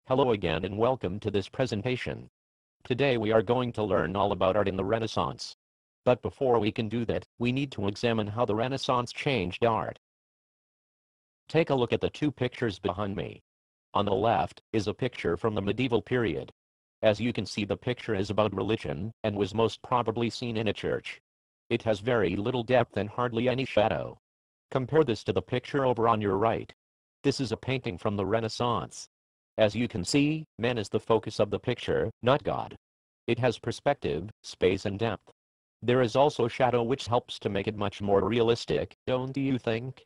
Hello again and welcome to this presentation. Today we are going to learn all about art in the Renaissance. But before we can do that, we need to examine how the Renaissance changed art. Take a look at the two pictures behind me. On the left is a picture from the medieval period. As you can see, the picture is about religion and was most probably seen in a church. It has very little depth and hardly any shadow. Compare this to the picture over on your right. This is a painting from the Renaissance. As you can see, man is the focus of the picture, not God. It has perspective, space and depth. There is also shadow which helps to make it much more realistic, don't you think?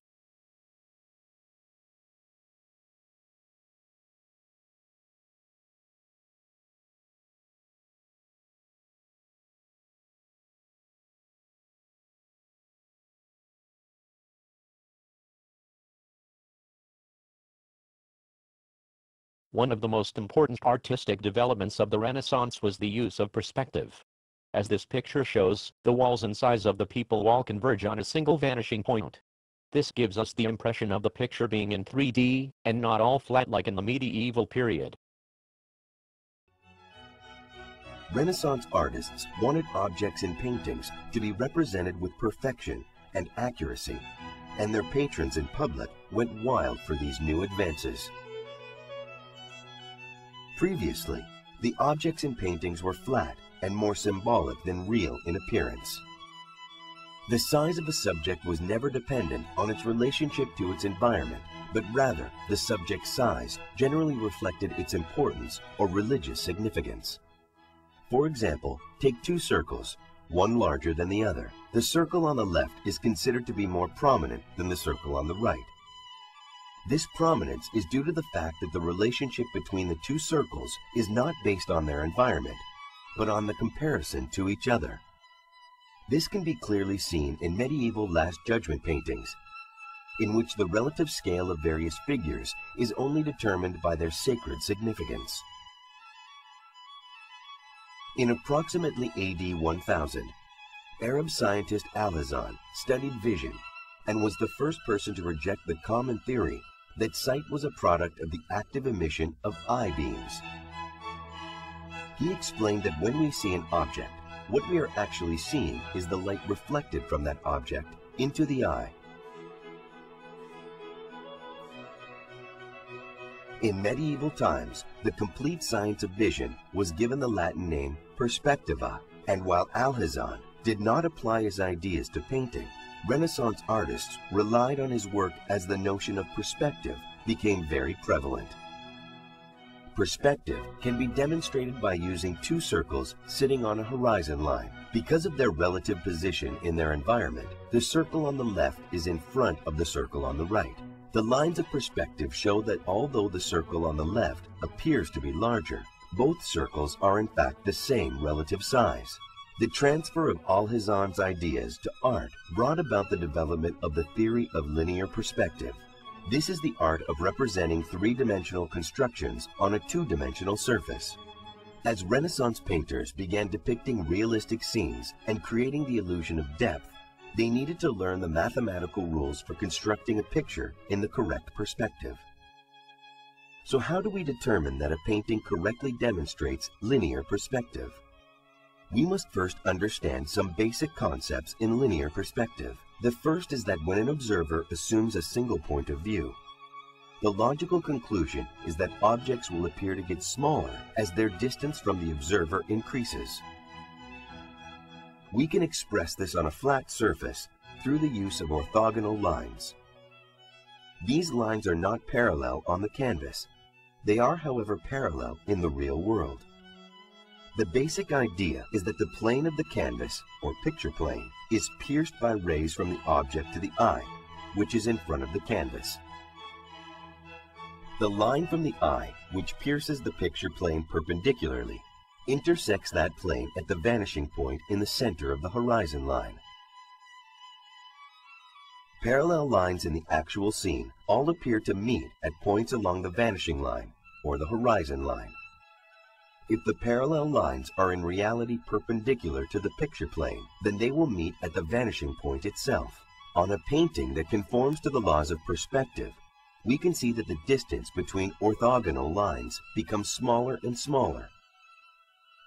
One of the most important artistic developments of the Renaissance was the use of perspective. As this picture shows, the walls and sides of the people all converge on a single vanishing point. This gives us the impression of the picture being in 3D, and not all flat like in the medieval period. Renaissance artists wanted objects in paintings to be represented with perfection and accuracy, and their patrons in public went wild for these new advances. Previously, the objects in paintings were flat and more symbolic than real in appearance. The size of a subject was never dependent on its relationship to its environment, but rather the subject's size generally reflected its importance or religious significance. For example, take two circles, one larger than the other. The circle on the left is considered to be more prominent than the circle on the right. This prominence is due to the fact that the relationship between the two circles is not based on their environment, but on the comparison to each other. This can be clearly seen in medieval Last Judgment paintings, in which the relative scale of various figures is only determined by their sacred significance. In approximately AD 1000, Arab scientist Alhazen studied vision and was the first person to reject the common theory that sight was a product of the active emission of eye beams. He explained that when we see an object, what we are actually seeing is the light reflected from that object into the eye. In medieval times, the complete science of vision was given the Latin name perspectiva, and while Alhazen did not apply his ideas to painting, Renaissance artists relied on his work as the notion of perspective became very prevalent. Perspective can be demonstrated by using two circles sitting on a horizon line. Because of their relative position in their environment, the circle on the left is in front of the circle on the right. The lines of perspective show that although the circle on the left appears to be larger, both circles are in fact the same relative size. The transfer of Alhazen's ideas to art brought about the development of the theory of linear perspective. This is the art of representing three-dimensional constructions on a two-dimensional surface. As Renaissance painters began depicting realistic scenes and creating the illusion of depth, they needed to learn the mathematical rules for constructing a picture in the correct perspective. So how do we determine that a painting correctly demonstrates linear perspective? We must first understand some basic concepts in linear perspective. The first is that when an observer assumes a single point of view, the logical conclusion is that objects will appear to get smaller as their distance from the observer increases. We can express this on a flat surface through the use of orthogonal lines. These lines are not parallel on the canvas. They are, however, parallel in the real world. The basic idea is that the plane of the canvas, or picture plane, is pierced by rays from the object to the eye, which is in front of the canvas. The line from the eye, which pierces the picture plane perpendicularly, intersects that plane at the vanishing point in the center of the horizon line. Parallel lines in the actual scene all appear to meet at points along the vanishing line, or the horizon line. If the parallel lines are in reality perpendicular to the picture plane, then they will meet at the vanishing point itself. On a painting that conforms to the laws of perspective, we can see that the distance between orthogonal lines becomes smaller and smaller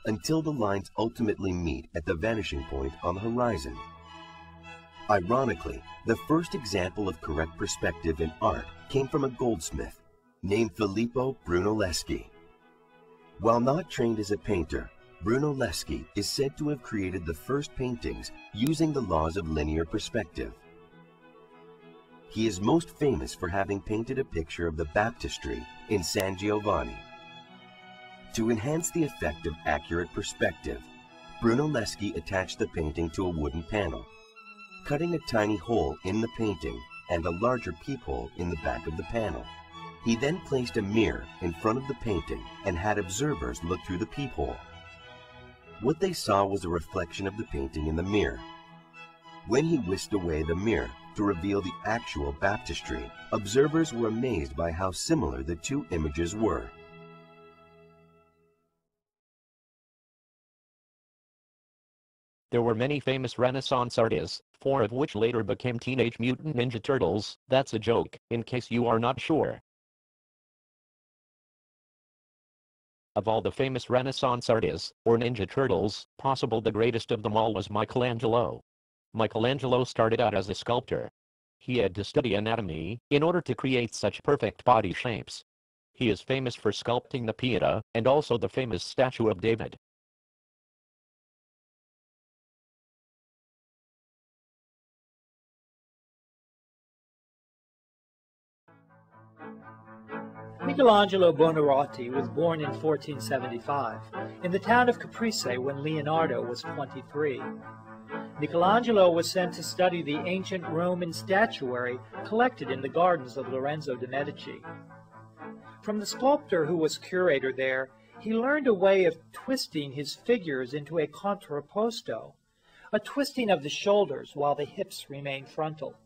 until the lines ultimately meet at the vanishing point on the horizon. Ironically, the first example of correct perspective in art came from a goldsmith named Filippo Brunelleschi. While not trained as a painter, Brunelleschi is said to have created the first paintings using the laws of linear perspective. He is most famous for having painted a picture of the baptistry in San Giovanni. To enhance the effect of accurate perspective, Brunelleschi attached the painting to a wooden panel, cutting a tiny hole in the painting and a larger peephole in the back of the panel. He then placed a mirror in front of the painting and had observers look through the peephole. What they saw was a reflection of the painting in the mirror. When he whisked away the mirror to reveal the actual baptistry, observers were amazed by how similar the two images were. There were many famous Renaissance artists, 4 of which later became Teenage Mutant Ninja Turtles. That's a joke, in case you are not sure. Of all the famous Renaissance artists, or Ninja Turtles, possible the greatest of them all was Michelangelo. Michelangelo started out as a sculptor. He had to study anatomy in order to create such perfect body shapes. He is famous for sculpting the Pietà, and also the famous statue of David. Michelangelo Buonarroti was born in 1475 in the town of Caprese when Leonardo was 23. Michelangelo was sent to study the ancient Roman statuary collected in the gardens of Lorenzo de' Medici. From the sculptor who was curator there, he learned a way of twisting his figures into a contrapposto, a twisting of the shoulders while the hips remained frontal.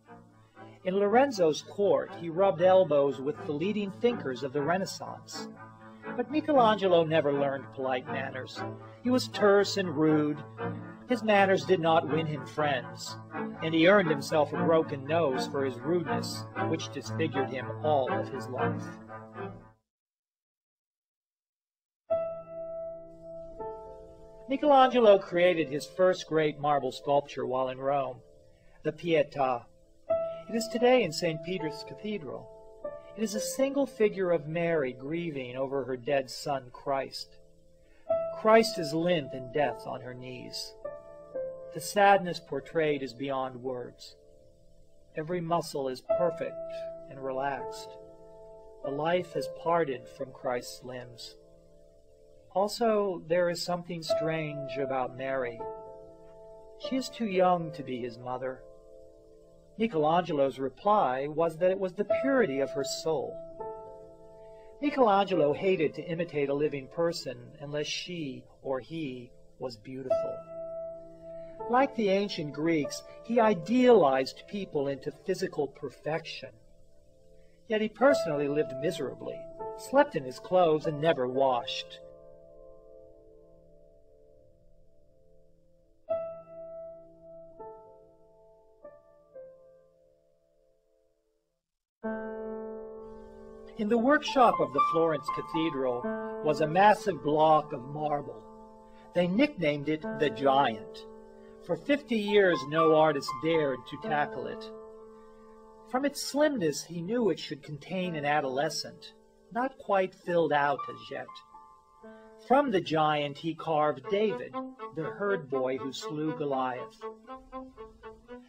In Lorenzo's court, he rubbed elbows with the leading thinkers of the Renaissance. But Michelangelo never learned polite manners. He was terse and rude. His manners did not win him friends, and he earned himself a broken nose for his rudeness, which disfigured him all of his life. Michelangelo created his first great marble sculpture while in Rome, the Pietà. It is today in St. Peter's Cathedral. It is a single figure of Mary grieving over her dead son, Christ. Christ is limp in death on her knees. The sadness portrayed is beyond words. Every muscle is perfect and relaxed. The life has parted from Christ's limbs. Also, there is something strange about Mary. She is too young to be his mother. Michelangelo's reply was that it was the purity of her soul. Michelangelo hated to imitate a living person unless she or he was beautiful. Like the ancient Greeks, he idealized people into physical perfection. Yet he personally lived miserably, slept in his clothes, and never washed. In the workshop of the Florence Cathedral was a massive block of marble. They nicknamed it the Giant. For 50 years no artist dared to tackle it. From its slimness he knew it should contain an adolescent, not quite filled out as yet. From the Giant he carved David, the herd boy who slew Goliath.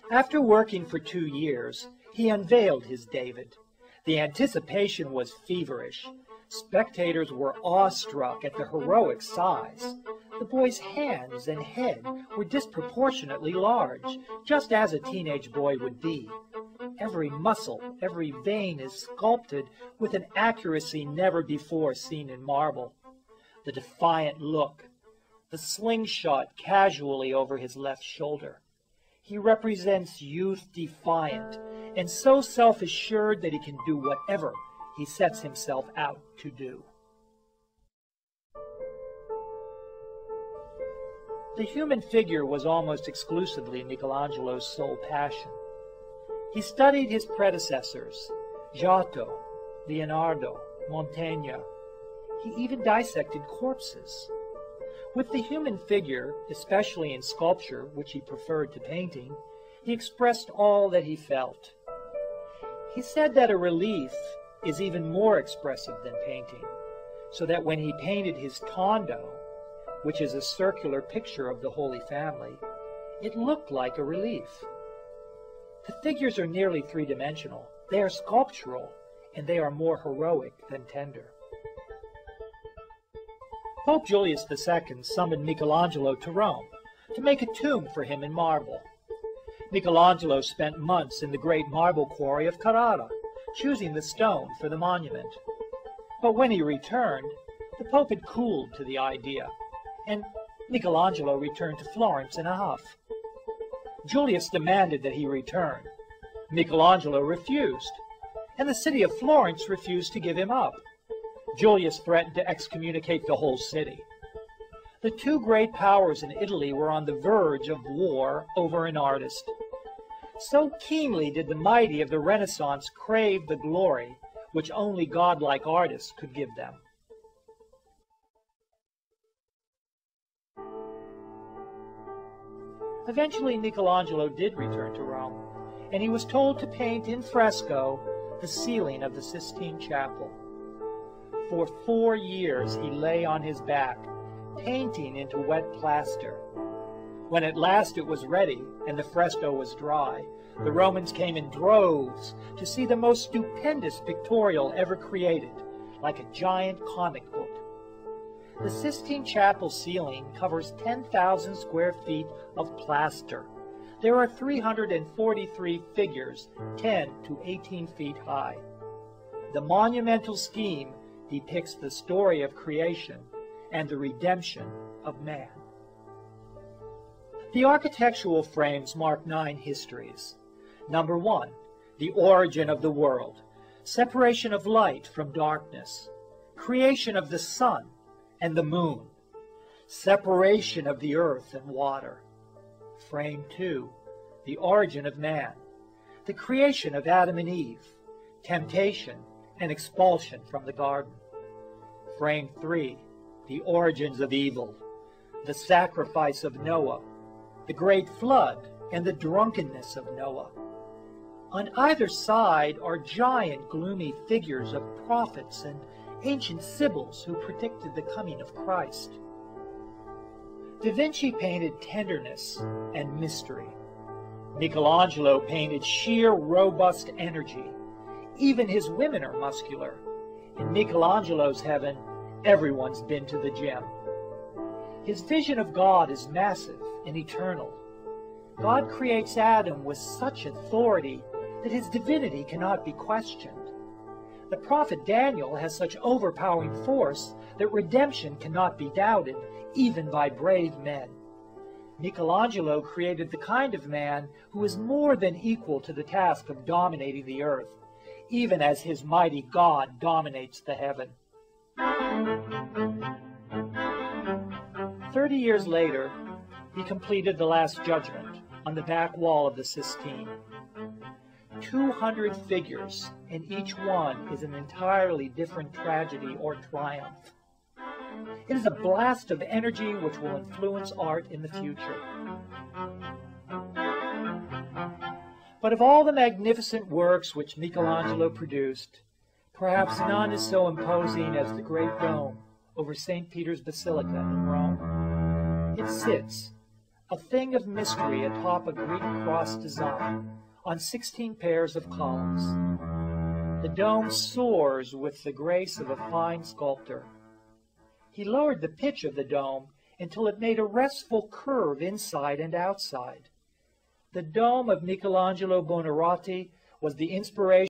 After working for 2 years, he unveiled his David. The anticipation was feverish. Spectators were awestruck at the heroic size. The boy's hands and head were disproportionately large, just as a teenage boy would be. Every muscle, every vein is sculpted with an accuracy never before seen in marble. The defiant look, the slingshot casually over his left shoulder. He represents youth defiant and so self-assured that he can do whatever he sets himself out to do. The human figure was almost exclusively Michelangelo's sole passion. He studied his predecessors, Giotto, Leonardo, Mantegna. He even dissected corpses. With the human figure, especially in sculpture, which he preferred to painting, he expressed all that he felt. He said that a relief is even more expressive than painting, so that when he painted his Tondo, which is a circular picture of the Holy Family, it looked like a relief. The figures are nearly three-dimensional. They are sculptural, and they are more heroic than tender. Pope Julius II summoned Michelangelo to Rome to make a tomb for him in marble. Michelangelo spent months in the great marble quarry of Carrara, choosing the stone for the monument. But when he returned, the Pope had cooled to the idea, and Michelangelo returned to Florence in a huff. Julius demanded that he return. Michelangelo refused, and the city of Florence refused to give him up. Julius threatened to excommunicate the whole city. The two great powers in Italy were on the verge of war over an artist. So keenly did the mighty of the Renaissance crave the glory which only godlike artists could give them. Eventually, Michelangelo did return to Rome, and he was told to paint in fresco the ceiling of the Sistine Chapel. For 4 years he lay on his back, painting into wet plaster. When at last it was ready and the fresco was dry, the Romans came in droves to see the most stupendous pictorial ever created, like a giant comic book. The Sistine Chapel ceiling covers 10,000 square feet of plaster. There are 343 figures, 10 to 18 feet high. The monumental scheme depicts the story of creation and the redemption of man. The architectural frames mark 9 histories. Number 1, the origin of the world, separation of light from darkness, creation of the sun and the moon, separation of the earth and water. Frame 2, the origin of man, the creation of Adam and Eve, temptation and expulsion from the garden. Frame 3, the origins of evil, the sacrifice of Noah, the great flood and the drunkenness of Noah. On either side are giant gloomy figures of prophets and ancient sibyls who predicted the coming of Christ. Da Vinci painted tenderness and mystery. Michelangelo painted sheer, robust energy. Even his women are muscular. In Michelangelo's heaven, everyone's been to the gym. His vision of God is massive and eternal. God creates Adam with such authority that his divinity cannot be questioned. The prophet Daniel has such overpowering force that redemption cannot be doubted, even by brave men. Michelangelo created the kind of man who is more than equal to the task of dominating the earth, even as his mighty God dominates the heaven. 30 years later, he completed the Last Judgment on the back wall of the Sistine. 200 figures, and each one is an entirely different tragedy or triumph. It is a blast of energy which will influence art in the future. But of all the magnificent works which Michelangelo produced, perhaps none is so imposing as the great dome over St. Peter's Basilica in Rome. It sits, a thing of mystery atop a Greek cross design, on 16 pairs of columns. The dome soars with the grace of a fine sculptor. He lowered the pitch of the dome until it made a restful curve inside and outside. The dome of Michelangelo Buonarroti was the inspiration